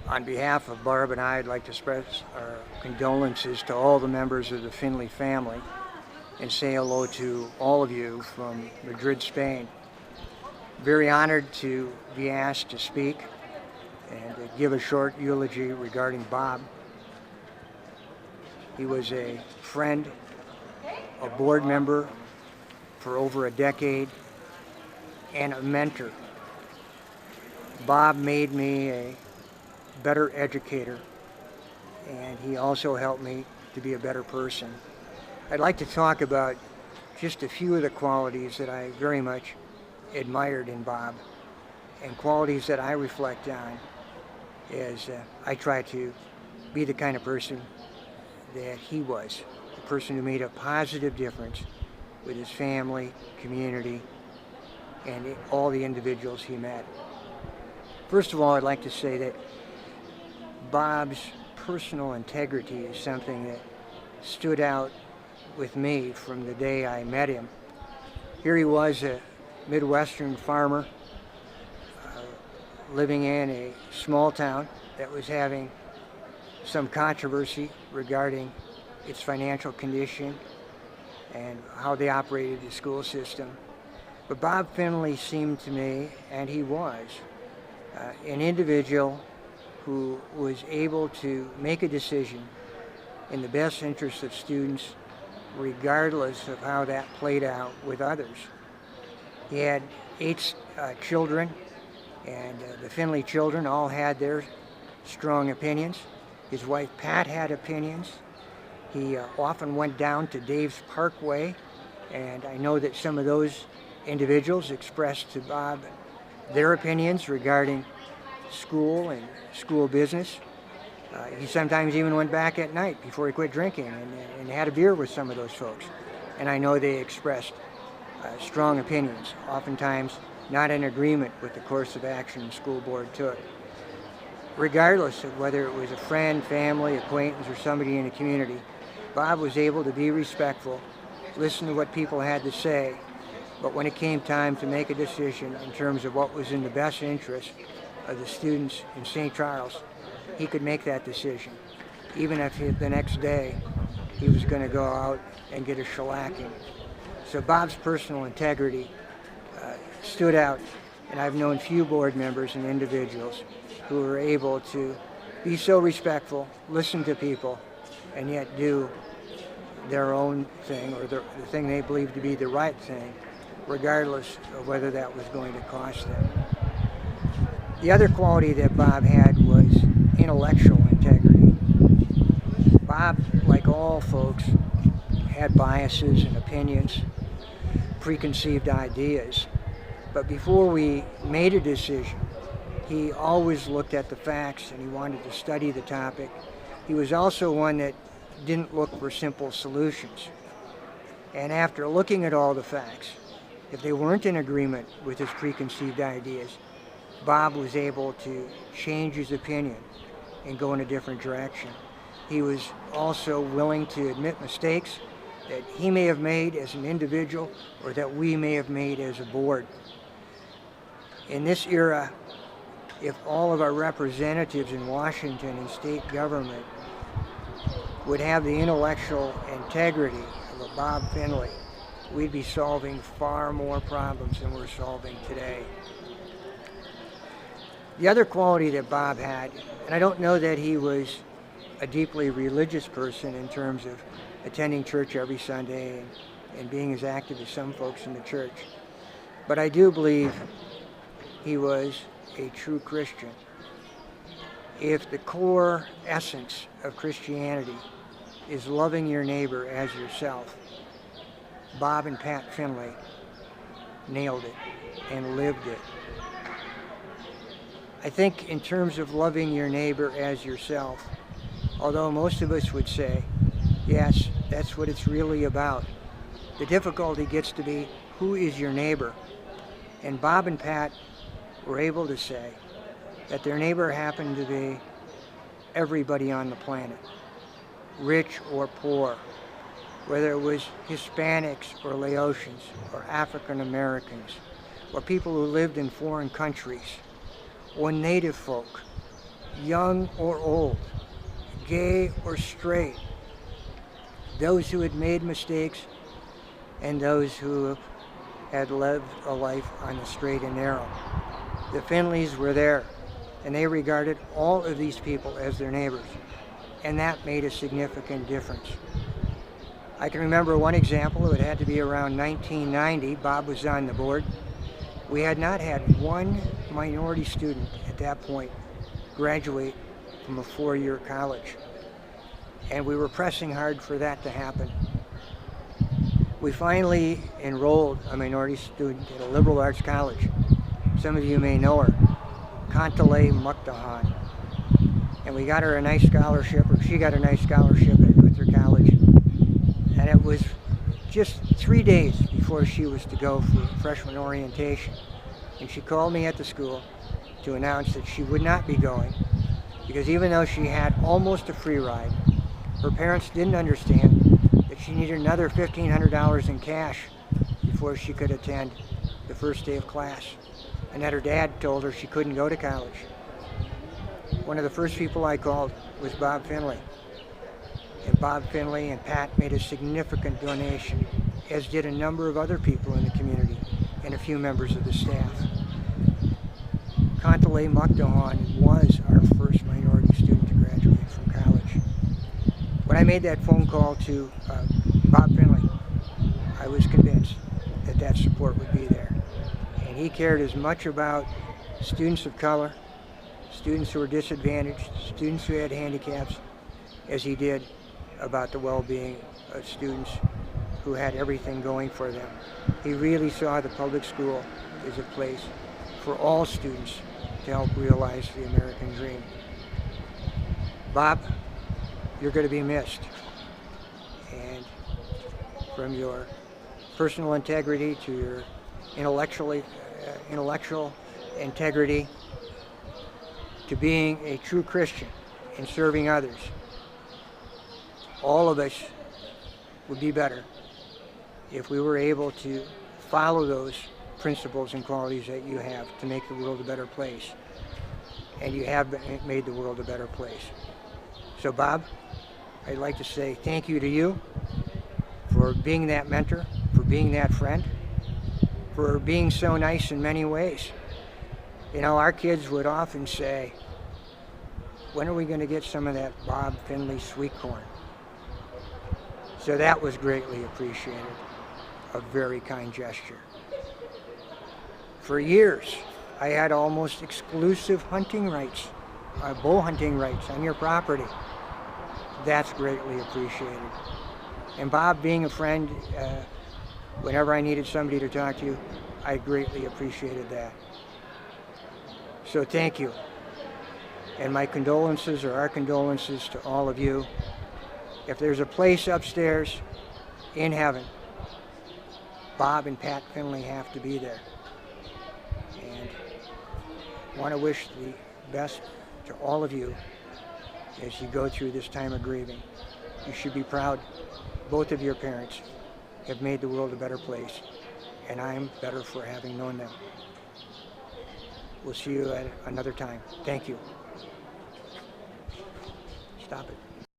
On behalf of Barb and I, I'd like to express our condolences to all the members of the Finley family and say hello to all of you from Madrid, Spain. Very honored to be asked to speak and to give a short eulogy regarding Bob. He was a friend, a board member for over a decade, and a mentor. Bob made me a better educator, and he also helped me to be a better person. I'd like to talk about just a few of the qualities that I very much admired in Bob, and qualities that I reflect on as I try to be the kind of person that he was, a person who made a positive difference with his family, community, and all the individuals he met. First of all, I'd like to say that Bob's personal integrity is something that stood out with me from the day I met him. Here he was, a Midwestern farmer, living in a small town that was having some controversy regarding its financial condition and how they operated the school system. But Bob Finley seemed to me, and he was, an individual who was able to make a decision in the best interest of students, regardless of how that played out with others. He had 8 children, and the Finley children all had their strong opinions. His wife Pat had opinions. He often went down to Dave's Parkway, and I know that some of those individuals expressed to Bob their opinions regarding school and school business. He sometimes even went back at night before he quit drinking and had a beer with some of those folks. And I know they expressed strong opinions, oftentimes not in agreement with the course of action the school board took. Regardless of whether it was a friend, family, acquaintance, or somebody in the community, Bob was able to be respectful, listen to what people had to say, but when it came time to make a decision in terms of what was in the best interest of the students in St. Charles, he could make that decision, even if the next day he was going to go out and get a shellacking. So Bob's personal integrity stood out, and I've known few board members and individuals who were able to be so respectful, listen to people, and yet do their own thing, or the thing they believed to be the right thing, regardless of whether that was going to cost them. The other quality that Bob had was intellectual integrity. Bob, like all folks, had biases and opinions, preconceived ideas, but before we made a decision, he always looked at the facts and he wanted to study the topic. He was also one that didn't look for simple solutions. And after looking at all the facts, if they weren't in agreement with his preconceived ideas, Bob was able to change his opinion and go in a different direction. He was also willing to admit mistakes that he may have made as an individual or that we may have made as a board. In this era, if all of our representatives in Washington and state government would have the intellectual integrity of a Bob Finley, we'd be solving far more problems than we're solving today. The other quality that Bob had, and I don't know that he was a deeply religious person in terms of attending church every Sunday and being as active as some folks in the church, but I do believe he was a true Christian. If the core essence of Christianity is loving your neighbor as yourself, Bob and Pat Finley nailed it and lived it. I think in terms of loving your neighbor as yourself, although most of us would say, yes, that's what it's really about, the difficulty gets to be, who is your neighbor? And Bob and Pat were able to say that their neighbor happened to be everybody on the planet, rich or poor, whether it was Hispanics or Laotians or African Americans or people who lived in foreign countries or native folk young or old, gay or straight, those who had made mistakes and those who had lived a life on the straight and narrow. The Finleys were there, and they regarded all of these people as their neighbors, and that made a significant difference. I can remember one example. It had to be around 1990. Bob was on the board. We had not had one minority student at that point graduate from a four-year college, and we were pressing hard for that to happen. We finally enrolled a minority student at a liberal arts college. Some of you may know her, Kantale Mukdahan. And we got her a nice scholarship, or she got a nice scholarship at Luther College. And it was just 3 days before she was to go for freshman orientation. And she called me at the school to announce that she would not be going, because even though she had almost a free ride, her parents didn't understand that she needed another $1,500 in cash before she could attend the first day of class, and that her dad told her she couldn't go to college. One of the first people I called was Bob Finley, and Bob Finley and Pat made a significant donation, as did a number of other people in the community and a few members of the staff. Kantale Mukdahan was our first minority student to graduate from college. When I made that phone call to Bob Finley, I was convinced that that support would be there. And he cared as much about students of color, students who were disadvantaged, students who had handicaps, as he did about the well-being of students who had everything going for them. He really saw the public school as a place for all students to help realize the American dream. Bob, you're going to be missed. And from your personal integrity to your intellectual integrity to being a true Christian and serving others, all of us would be better if we were able to follow those principles and qualities that you have to make the world a better place. And you have made the world a better place. So Bob, I'd like to say thank you to you for being that mentor, for being that friend, for being so nice in many ways. You know, our kids would often say, when are we going to get some of that Bob Finley sweet corn? So that was greatly appreciated, a very kind gesture. For years, I had almost exclusive hunting rights, bow hunting rights on your property. That's greatly appreciated. And Bob, being a friend, whenever I needed somebody to talk to, I greatly appreciated that. So thank you. And my condolences, or our condolences, to all of you. If there's a place upstairs in heaven, Bob and Pat Finley have to be there. And I want to wish the best to all of you as you go through this time of grieving. You should be proud. Both of your parents have made the world a better place, and I'm better for having known them. We'll see you at another time. Thank you. Stop it.